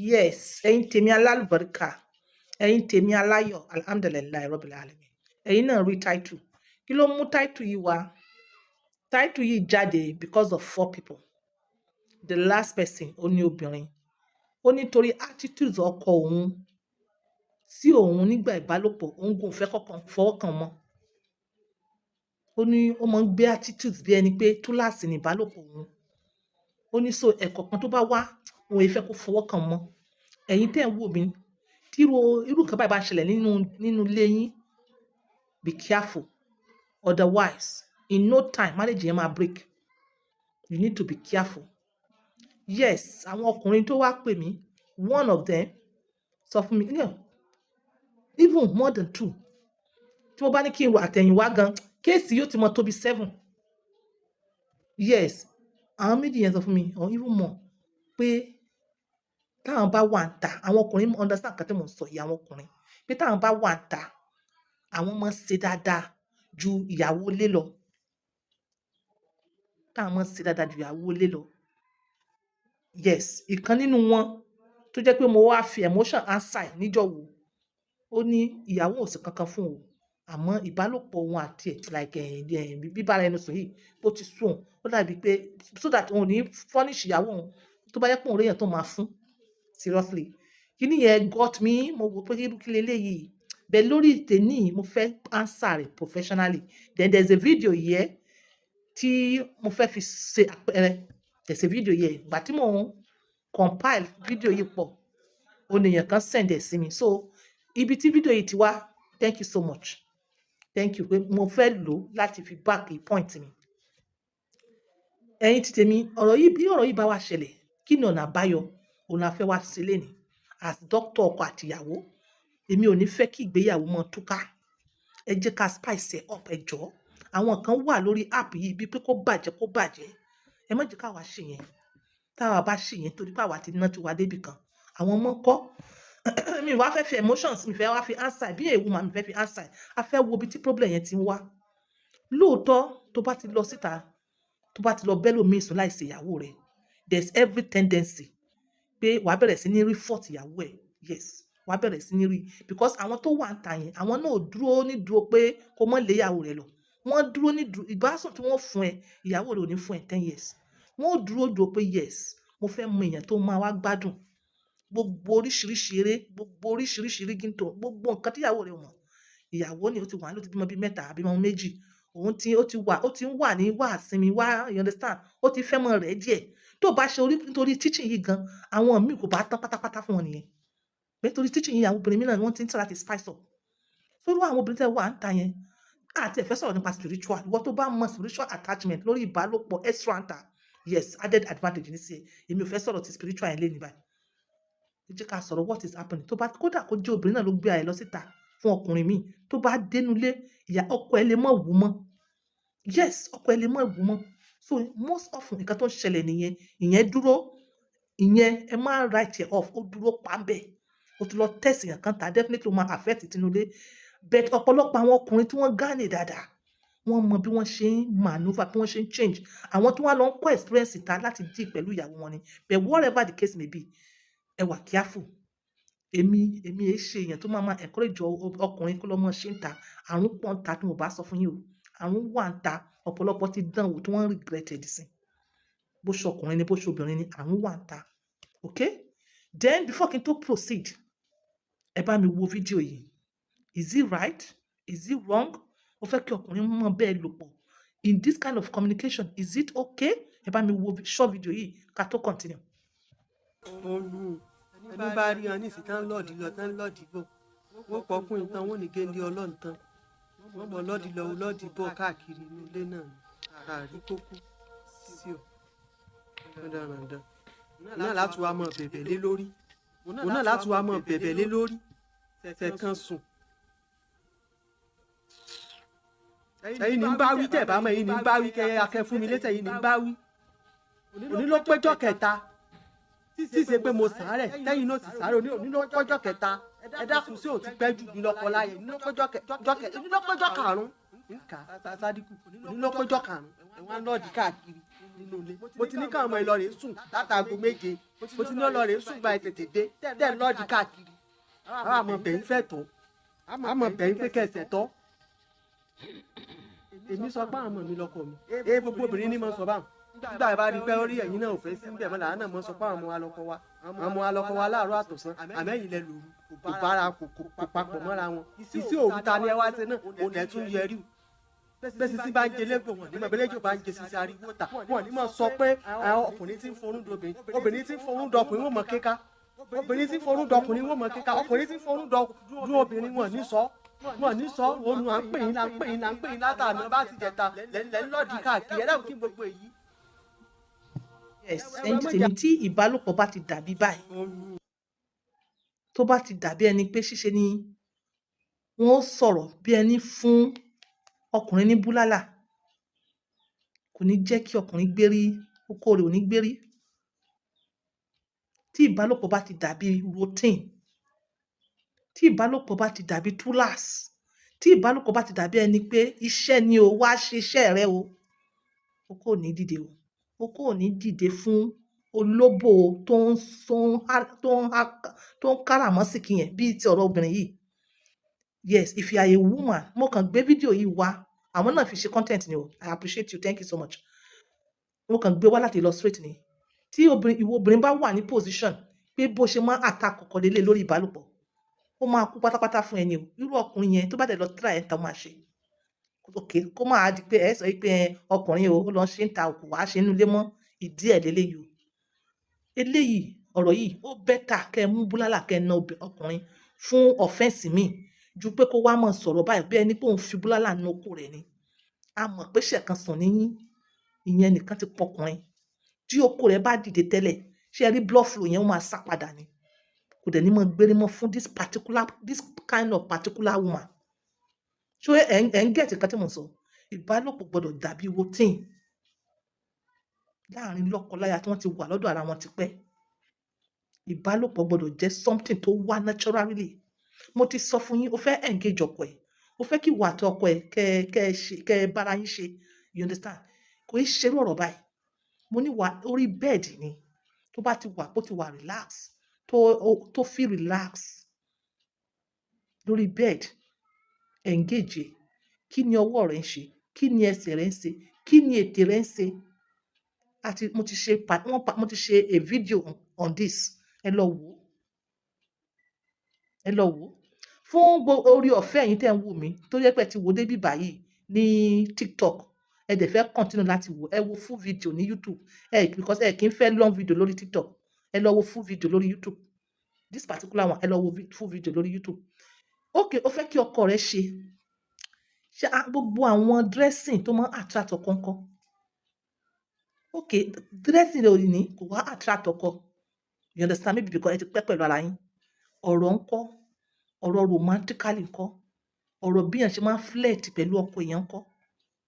Yes, ẹ̀yin tèmi alálùbáríkà, ẹ̀yin tèmi aláyọ̀, alhamdulilayi rabbil alamin. Ẹ̀yin náà rí title. Kí ló mú title yìí wá? Title yìí jáde because of 4 people. The last person ó ní obìnrin. Ó nítorí attitudes ọkọ òun sí òun nígbà ìbálòpọ̀, òun kò fẹ́ kọ́kàn fọwọ́ kàn mọ́. Ó ní ó máa ń gbé attitudes bí ẹni pé túláàsì ní ìbálòpọ̀ òun. Ó ní so ẹ̀kọ̀kan tó bá wá, òun ò fẹ́ kó fọwọ́ kàn mọ́. Ẹ̀yin tẹ́ ń wò mí, tí irú nǹkan báyìí bá ṣẹlẹ̀ nínú ilé yín, be careful. Otherwise, in no time, marriage yẹn máa break. You need to be careful. Yes, àwọn ọkùnrin tó wá pè mí, one of them sọ fún mi, even more than 2. Tí mo bá ní kí n wà àtẹ̀yìnwá gan, kéèsì yóò ti mọ tó bí 7. Yes, àwọn méjì yẹn sọ fún mi, or even more, pé táwọn bá wà ń ta, àwọn ọkùnrin understand nǹkan tí mò ń sọ yìí, àwọn ọkùnrin, pé táwọn bá wà ń ta, àwọn máa ń ṣe dáadáa ju ìyàwó ilé lọ. Táwọn máa ń ṣe dáadáa ju ìyàwó ilé lọ. Yes, ìkan nínú wọn tó jẹ́ pé mo wá fi emotion answer níjọ́ wo, ó ní ìyàwó ò sí kankan fún òun, àmọ́ ìbálòpọ̀ òun àti ẹ̀ like bíbára ẹni sùn yìí bó ti sún òun, ó dàbí pé so that òun ò ní furnish ìyàwó òun tó bá yẹ pé òun réyàn tó máa fún. Seriously, kíní yẹn got me, mo wò pé irú kí leléyìí, bẹ́ẹ̀ lórí tèmi mo fẹ́ answer rẹ̀ professionally. Then there's a video here tí mo fẹ́ fi ṣe àpẹẹrẹ. There's a video here, ìgbà tí mo compile video yìí pọ̀, oníyàn kan send ẹ̀ sí mi. So ibi tí video yìí ti wá, thank you so much. Thank you pé mo fẹ́ lò láti fi back a point mi. Ẹ̀yin ti tèmi, ọ̀rọ̀ yìí bá wá ṣẹlẹ̀, kí ni ọ̀nà àbáyọ? Òun la fẹ́ wá sí lénìí. As doctor ọkọ àti ìyàwó, èmi ò ní fẹ́ kí ìgbéyàwó mọ́ túká. Ẹ jẹ́ ká spice ẹ̀ up, ẹ jọ̀ọ́. Àwọn kan wà lórí app yìí bí pé kó bàjẹ́. Ẹ má jẹ́ ká wá ṣe yẹn. Táwa bá ṣe yẹn torí pé àwa ti ná tiwa débì kan. Àwọn ọmọ kọ́. Mi wá fẹ́ fi emotions, mi fẹ́ wá fi answer. Bí èèwù máa mi fẹ́ fi answer. A fẹ́ wo ibi tí problem yẹn ti ń wá. Lóòótọ́ tó bá ti lọ síta, tó bá ti lọ bẹ́lòmíì sùn láìsí ìyàwó rẹ̀, there's every tendency pé wàá bẹ̀rẹ̀ sí ní rí fault ìyàwó ẹ̀. Yes, wàá bẹ̀rẹ̀ sí ní rí, because àwọn tó wà ń ta yẹn, àwọn náà ò dúró ní dúró pé kó mọ́ lé ìyàwó rẹ̀ lọ. Wọ́n dúró ní ìbásùn tí wọ́n fún ẹ, ìyàwó rẹ̀ ò ní fún ẹ 10 years. Wọ́n ò dúró pé yes, mo fẹ́ mọ èèyàn tó máa wá gbádùn gbogbo oríṣiríṣi eré, gbogbo oríṣiríṣi rígìntò, gbogbo nǹkan tí ìyàwó rẹ̀ mọ̀. Ìyàwó ni ó ti wà ní, ó ti bímọ bí 3 àbí ọmọ 2. Ó ti ń wà ní wàásìnmi wá, you understand? Ó ti fẹ́ mọ rẹ̀ díẹ̀. Tó bá ṣe nítorí teaching yìí gan, àwọn míì kò bá tán pátápátá fún wọn nìyẹn. Nítorí teaching yìí, àwọn obìnrin mìíràn wọ́n ti ń try láti spice up. So irú àwọn obìnrin tẹ́ wà ń ta yẹn, àti ẹ fẹ́ sọ̀rọ̀ nípa spiritual. Ìwọ tó bá mọ spiritual attachment lórí ìbálòpọ̀ extra ń ta, yes, added advantage ní sí ẹ. Èmi ò fẹ́ sọ̀rọ̀ ti spiritual yẹn lé ní báyìí. Ẹ jẹ́ ká sọ̀rọ̀ what is happening. Tó bá kódà kó jẹ́ obìnrin náà ló gbé ara ẹ̀ lọ síta fún ọkùnrin míì, tó bá dénú ilé, ọkọ ẹ̀ lè mọ̀ wù mọ́. Yes, ọkọ ẹ̀ lè mọ̀ wù mọ́. So most often nǹkan tó ń ṣẹlẹ̀ nìyẹn. Ìyẹn dúró, ìyẹn ẹ má write it off, ó dúró pàmbẹ̀. Ó ti lọ test èèyàn kan ta, definitely ó máa affect tinú ilé. But ọ̀pọ̀lọpọ̀ àwọn ọkùnrin tí wọ́n gánè dáadáa, wọ́n mọ bí wọ́n ṣe ń maneuver, bí wọ́n ṣe ń change. Àwọn tí wọ́n lọ ń kọ́ experience ìta láti deal pẹ̀lú ìyàwó wọn ni. But whatever the case may be, ẹ wà careful. Èmi èé ṣe èèyàn tó máa encourage ọkùnrin kó lọ mọ́ ṣe ń ta. Àrùn pọ̀ ń ta tí mo bá sọ fún yín o. Àrùn wà ń ta, ọ̀pọ̀lọpọ̀ ti dán wò tí wọ́n regretted sí. Bó ṣe ọkùnrin ni, bó ṣe obìnrin ni, àrùn wà ń ta. Okay? Then before kí n tó proceed, ẹ bá mi wo fídíò yìí. Is it right? Is it wrong? Ó fẹ́ kí ọkùnrin mọ̀ bẹ́ẹ̀ lò pọ̀. In this kind of communication, is it okay? Ẹ bá mi wo short video yìí ká tó continue. Ẹni bá rí wọn nísìsiyìí tán lọ́ọ̀dì lọ tán lọ́ọ̀dì bọ̀, wọ́n pọkùnrin tán wọ́n ní géńdé ọlọ́run tán, wọ́n bọ̀ lọ́ọ̀dì lọ lọ́ọ̀dì bọ̀ káàkiri inú ilé náà ní àárí kókó sí ò dandan. Náà láti wá mọ̀ bẹ̀bẹ̀ lé lórí. Òun náà láti wá mọ̀ bẹ̀bẹ̀ lé lórí. Tẹ̀kan sùn. Ẹ̀yin ní ń bá wí tẹ̀ bá mọ̀, ẹ̀yin ní ń bá wí kẹ́ akẹ́ fún mi létẹ̀, ẹ̀yin ní ń bá wí. Òní ló péjọ kẹta. Tí ṣe pé mo sàárẹ̀, tẹ́yìn náà sì sàárẹ̀, òní ló péjọ kẹta. Ẹ dákun sí òtí pẹ́ jù ní lọ́kọ láyé, òní ló péjọ karùn-ún. Nǹka Sádíkù, òní ló péjọ karùn-ún. Ẹ̀wọ̀n lọ́ọ̀dì káàkiri. nínú ilé mo ti ní káwọn ọmọ Ìlọrin sùn látàgò 7 mo ti ní Ìlọrin sùn gba tètè dé tẹ́ lọ́ọ̀dì káàkiri àwọn àmọ̀ bẹ̀yìn fẹ́ tọ́ àmọ̀ bẹ̀yìn pé kẹsẹ̀ tọ́ èmi sọ pé àwọn ọmọ mi lọkọ mi gbogbo obìnrin ní mo sọ báwọn nígbà bá rí pé ó rí ẹ̀yin náà ò fẹ́ sí bẹ́ẹ̀ mọ́ làwọn náà mo sọ pé àwọn ọmọ alọ́kọ wa láàárọ̀ àtọ̀sán àmẹ́yìn lẹ lòru kò bára kò papọ̀ mọ́ra wọn iṣẹ́ òru ta ni ẹ wá ṣe náà òun ẹ̀ tún yẹrí o bẹ́ẹ̀ sísí bá ń jẹ lẹ́gbọ̀n wọn nígbà bẹ́lẹ́jọ́ bá ń jẹ sísí ariwo ta wọn ní mọ̀ sọ pé ọkùnrin tí ń forún dobìnrin obìnrin tí ń forún dọkùnrin wọn mọ̀ kéka obìnrin tí ń forún dọkùnrin wọn mọ̀ kéka ọkùnrin tí ń forún dún obìnrin wọn ní sọ òun à ń pè yín là ń pè yín látàná bá ti jẹta lẹ́ńlọ́ọ̀dì káàkiri ẹ̀dá òkè gbogbo èyí. ẹ̀yin tèmi tí ìbálòpọ̀ bá ti dàbí báyìí tó bá ti dàbí ẹni pé ṣíṣe ni wọ́n sọ̀rọ̀ bí ẹni fún ọkùnrin ní búlálà kò ní jẹ́ kí ọkùnrin gbérí oko rẹ̀ ò ní gbérí. Tí ìbálòpọ̀ bá ti dàbí routine, tí ìbálòpọ̀ bá ti dàbí túláàsì, tí ìbálòpọ̀ bá ti dàbí ẹni pé iṣẹ́ ni o wá ṣiṣẹ́ rẹ o, oko ò ní dìde o. Oko ò ní dìde fún olóbò tó ń káràmọ́sìkì yẹn bíi ti ọ̀rọ̀ obìnrin yìí. Yes, if you are a woman, mo kàn gbé fídíò yìí wá àwọn náà fi ṣe content ni o. I appreciate you, thank you so much. Mo kàn gbé wá láti illustrate ni. Tí ìwọ obìnrin bá wà ní position pé bó ṣe máa attack ọkọ lélẹ̀ lórí ìbálòpọ̀, ó máa kú pátápátá fún ẹni o. Irú ọkùnrin yẹn tó bá dẹ̀ lọ try ẹ̀ tán máa ṣe. Okay, kó máa di pé ẹ sọ pé ọkùnrin o lọ ṣe ń ta òkú wá ṣe inú ilé mọ́ ìdí ẹ̀ lélẹ́yìí o. Eléyìí ọ̀rọ̀ yìí ó bẹ́tà kẹ́ mú búlálà kẹ́ na ọkùnrin fún offense mi ju pé kó wá mọ̀ sọ̀rọ̀ báyìí bí ẹni pé òun fi búlálà nu oko rẹ̀ ni. A mọ̀ pé ṣẹ̀kan sùn níyín ìyẹn nìkan ti pọkùnrin. Tí oko rẹ̀ bá dìde tẹ́lẹ̀ ṣé ẹ rí blood flow yẹn ó máa sá padà ni. Kò dẹ̀ ní mọ̀ gbérí mọ́ fún this kind of particular woman. So ẹ̀ ń gẹ̀ẹ́tì kan tí mo sọ ìbálòpọ̀ gbọ́dọ̀ dàbí routine láàrin lọ́kọláya tí wọ́n ti wà lọ́dọ̀ ara wọn ti pẹ́. Ìbálòpọ̀ gbọ́dọ̀ jẹ́ something tó wá naturally. Mo ti sọ fún yín o fẹ́ engage ọkọ ẹ̀ o fẹ́ kí ìwà àti ọkọ ẹ̀ kẹ́ bára yín ṣe, you understand? Kò í ṣerú ọ̀rọ̀ báyìí. Mo ní wà orí bẹ́ẹ̀dì ni tó bá ti wà bó ti wà relax tó feel relax lórí bed engage. Kí ni ọwọ́ rẹ̀ ń ṣe? Kí ni ẹsẹ̀ rẹ̀ ń ṣe? Kí ni ètè rẹ̀ ń ṣe? Àti mo ti ṣe a video on this. Ẹ lọ wò. Ẹ lọ wò. Fún orí ọ̀fẹ́ ẹ̀yin tẹ́ ń wò mí tó yẹ pé ti wò débi báyìí ní TikTok ẹ dẹ̀ fẹ́ continue láti wò ẹ wo full video ní YouTube because ẹ kì í fẹ́ long video lórí TikTok ẹ lọ wo full video lórí YouTube. This particular one ẹ lọ wo full video lórí YouTube. Okay, ó fẹ́ kí ọkọ rẹ̀ ṣe gbogbo àwọn dressing tó máa attract ọkọ ńkọ́. Okay, dressing rẹ̀ ò ní kò wá attract ọkọ. You understand? Maybe because ẹ ti pẹ́ pẹ̀lú ara yín. Ọ̀rọ̀ ńkọ́, ọ̀rọ̀ romantically ńkọ́, ọ̀rọ̀ bí èèyàn ṣe máa ń flirt pẹ̀lú ọkọ èèyàn ńkọ́,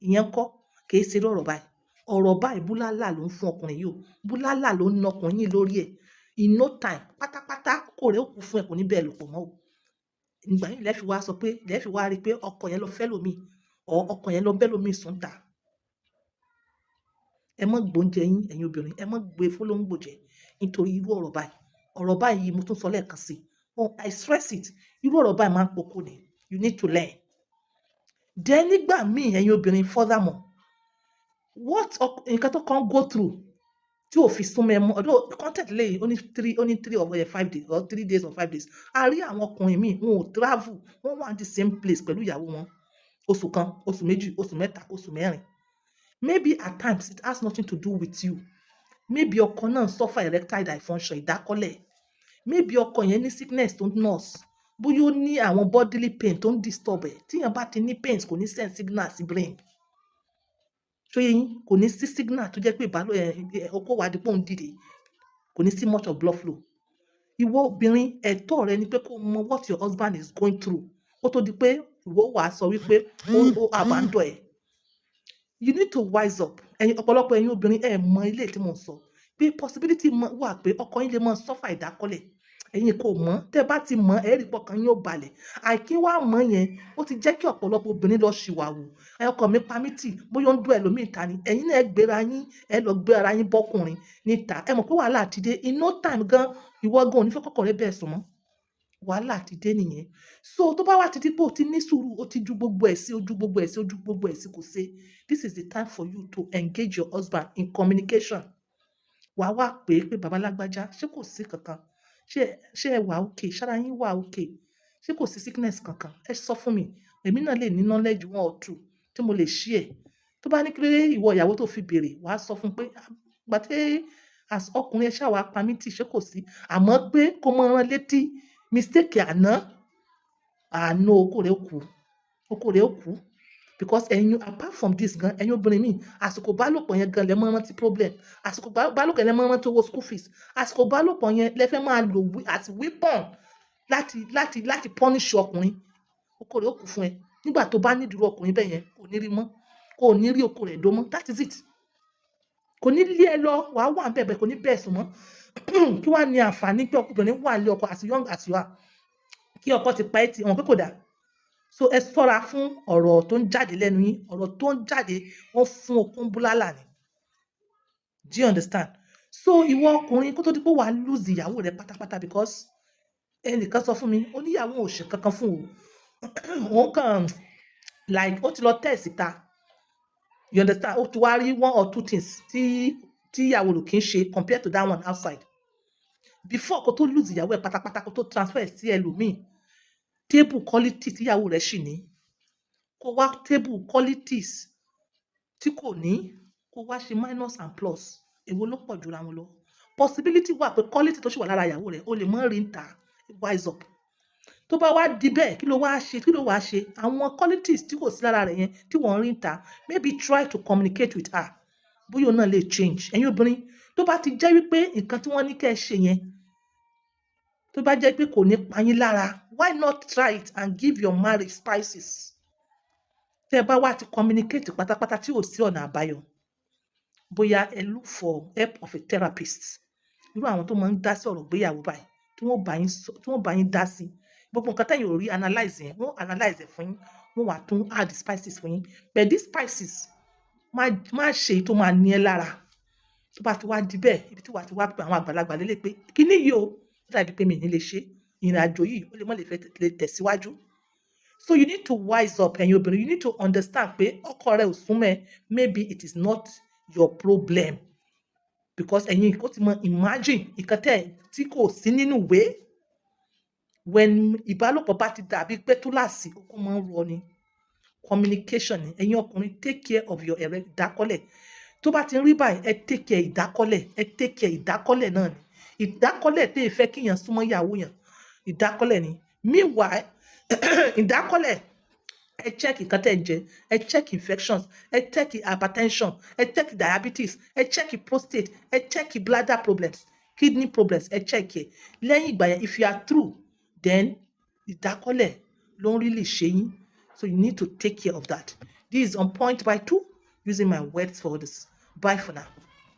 ìyẹn ńkọ́ kì í ṣe ọ̀rọ̀ báyìí. Ọ̀rọ̀ báyìí búlálà ló ń fún ọkùnrin yìí o. Búlálà ló ń na ọkùnrin yìí lórí ẹ̀. In no time pátápátá kò rẹ̀ ó kú fún ẹ kò ní bẹ́ẹ̀ lò pọ̀ mọ́ o. Ìgbà yìí lẹ́fi wá sọ pé lẹ́fi wá rí pé ọkọ yẹn lọ fẹ́ lómi ọkọ yẹn lọ bẹ́ lómi sùn ta. Ẹ mọ́ gbóúnjẹ yín ẹ̀yin obìnrin ẹ mọ́ gbé fólóńgbò jẹ nítorí irú ọ̀rọ̀ báyìí. Ọ̀rọ̀ báyìí mo tún sọ lẹ́ẹ̀kan sí. I stress it. Irú ọ̀rọ̀ báyìí máa ń poko ni. You need to learn. Then nígbà míì ẹ̀yin obìnrin furthermore nǹkan tó kàn go through tí ò fi súnmọ́ ẹ mọ́ although content lè only 3 or 5 days or 3 days or 5 days. A rí àwọn ọkùnrin míì wọn ò travel wọ́n wà ní the same place pẹ̀lú ìyàwó wọn oṣù kan oṣù méjì oṣù mẹ́ta oṣù mẹ́rin. Maybe at times it has nothing to do with you. Maybe ọkọ náà suffer erectile dysfunction ìdákọ́lẹ̀. Maybe ọkọ yẹn ní sickness tó ń nurse bóyá ó ní àwọn bodily pain tó ń disturb ẹ̀ tíyẹn bá ti ní pains kò ní send signal sí brain. So yẹn kò ní sí signal tó jẹ́ pé ọkọ wà dípò ń dìde kò ní sí much of blood flow. Ìwọ obìnrin ẹ̀tọ́ rẹ ni pé kó mọ what your husband is going through kó tó di pé ìwọ wàá sọ wípé ó abandon ẹ̀. You need to wise up. Ọ̀pọ̀lọpọ̀ ẹ̀yin obìnrin ẹ mọ ilé tí mo ń sọ pé possibility wà pé ọkọ yín lè mọ suffer ìdákọ́lẹ̀ ẹ̀yin kò mọ̀, tẹ́ bá ti mọ̀ ẹ rí pé ọkàn yín ó balẹ̀. Àìkí wá mọ̀ yẹn ó ti jẹ́ kí ọ̀pọ̀lọpọ̀ obìnrin lọ ṣìwàwù. Ọkọ mi pa mí tì, bóyá ó ń dún ẹlòmíì ta ni. Ẹ̀yin náà ẹ gbéra yín, ẹ lọ gbé ara yín bọ́kùnrin níta. Ẹ mọ̀ pé wàhálà ti dé. In no time gan, ìwọ gan ò ní fẹ́ kọ́kọ́ rẹ bẹ́ẹ̀ sùn mọ́. Wàhálà ti dé nìyẹn. So tó bá wá ti di pé o ti ní sùúrù, o ti ju gbogbo ẹ̀ sí, ojú gbogbo ẹ̀ sí, ojú gbogbo ẹ̀ sí kò ṣe. This is the time for you to engage your husband in communication. Wà á wá pè é pé bàbá lágbájá, ṣé kò sí kankan? Ṣé ẹ wà okay? Ṣára yín wà okay? Ṣé kò sí sickness kankan? Ẹ sọ fún mi. Èmi náà lè ní knowledge one or two tí mo lè share. Tó bá ní pé ìwọ ìyàwó tó fi béèrè, wà á sọ fún pé ìgbà tí as ọkùnrin ẹ ṣáà wá pa mí tì, ṣé kò sí? Àmọ́ pé kó mọ rán létí mistake àná, oko rẹ̀ ó kú. Oko rẹ̀ ó kú. Because ẹ̀yin apart from this gan, ẹ̀yin obìnrin míì, àsìkò ìbálòpọ̀ yẹn gan lẹ máa ń rántí problem. Àsìkò ìbálòpọ̀ yẹn lẹ máa ń rántí owó school fees. Àsìkò ìbálòpọ̀ yẹn lẹ fẹ́ máa lò as weapon láti punish ọkùnrin. Oko rẹ̀ ó kú fún ẹ. Nígbà tó bá need irú ọkùnrin bẹ́ẹ̀ yẹn, kò ní rí mọ́. Kò ní rí oko rẹ̀ dó mọ́. That is it. Kò ní lé ẹ lọ, wà á wà ń bẹ̀bẹ̀, kò ní bẹ́ẹ̀ sùn mọ́. Kí wá ní àǹfààní pé ọkùnrin wà nílé ọkọ as young as you are? Kí ọkọ ti pa ẹ́ tì, wọn pé kò dáa. So ẹ ṣọ́ra fún ọ̀rọ̀ tó ń jáde lẹ́nu yín. Ọ̀rọ̀ tó ń jáde wọ́n fún okun búlálà ni. Do you understand? So ìwọ ọkùnrin kó tó di pé wà á lose ìyàwó rẹ pátápátá because ẹnìkan sọ fún mi, ó ní ìyàwó ò ṣe kankan fún òun. Òun kàn like ó ti lọ tẹ̀ síta. You understand? Ó ti wá rí one or two things tí ìyàwó rẹ̀ kì í ṣe compared to that one outside. Before kó tó lose ìyàwó ẹ pátápátá, kó tó transfer sí ẹlòmíì, table quality tí ìyàwó rẹ̀ ṣì ní, kó wá table qualities tí kò ní, kó wá ṣe minus and plus. Èwo ló pọ̀ jura wọn lọ? Possibility wà pé quality tó ṣì wà lára ìyàwó rẹ̀ o lè mọ́ rí ń tà. Wise up. Tó bá wá di bẹ́ẹ̀, kí ló wá ṣe? Àwọn qualities tí kò sí lára rẹ̀ yẹn tí wọ́n rí ń tà, maybe try to communicate with her. Bóyá òun náà lè change. Ẹ̀yin obìnrin, tó bá ti jẹ́ wípé nǹkan tí wọ́n ní kẹ́ ẹ ṣe yẹn, tó bá jẹ́ pé kò ní pa yín lára, why not try it and give your marriage spices? Tẹ́ ẹ bá wá ti communicate pátápátá tí ò sí ọ̀nà àbáyọ, bóyá ẹ look for help of a therapist. Irú àwọn tó máa ń dá sí ọ̀rọ̀ ìgbéyàwó báyìí, tí wọ́n bá yín dá sí. Gbogbo nǹkan tẹ́yin ò rí analyze yẹn, wọ́n analyze ẹ̀ fún yín, wọ́n wá tún add spices fún yín. But these spices má ṣe èyí tó máa ní ẹ lára. Tó bá ti wá di bẹ́ẹ̀, ibi tí wàá ti wá pé àwọn àgbàlagbà lélẹ̀ pé kíní yìí o, ó dàbí pé mi ní lè ṣe. Ìrìnàjò yìí ó lè mọ́ lè tẹ̀síwájú. So you need to wise up, ẹ̀yin obìnrin. You need to understand pé ọkọ rẹ ò súnmọ́ ẹ, maybe it is not your problem. Because ẹ̀yin kò ti mọ imagine nǹkan tí kò sí nínú ìwé. When ìbálòpọ̀ bá ti dàbí pé túláàsì, ó máa ń rọ ni. Communication ni. Ẹ̀yin ọkùnrin, take care of your ìdákọ́lẹ̀. Tó bá ti ń rí báyìí, ẹ take care ìdákọ́lẹ̀ náà ni. Ìdákọ́lẹ̀ tí ẹ fẹ́ kí èèyàn súnmọ́ ìyàwó yẹn, ìdákọ́lẹ̀ ni. Meanwhile, ìdákọ́lẹ̀, ẹ check nǹkan tẹ́ ẹ jẹ, ẹ check infections, ẹ check hypertension, ẹ check diabetes, ẹ check prostate, ẹ check bladder problems, kidney problems, ẹ check ẹ. Lẹ́yìn ìgbà yẹn, if you are through, then ìdákọ́lẹ̀ ló ń really ṣe yín. So you need to take care of that. This is on point by 2, using my words for this. Bye for now.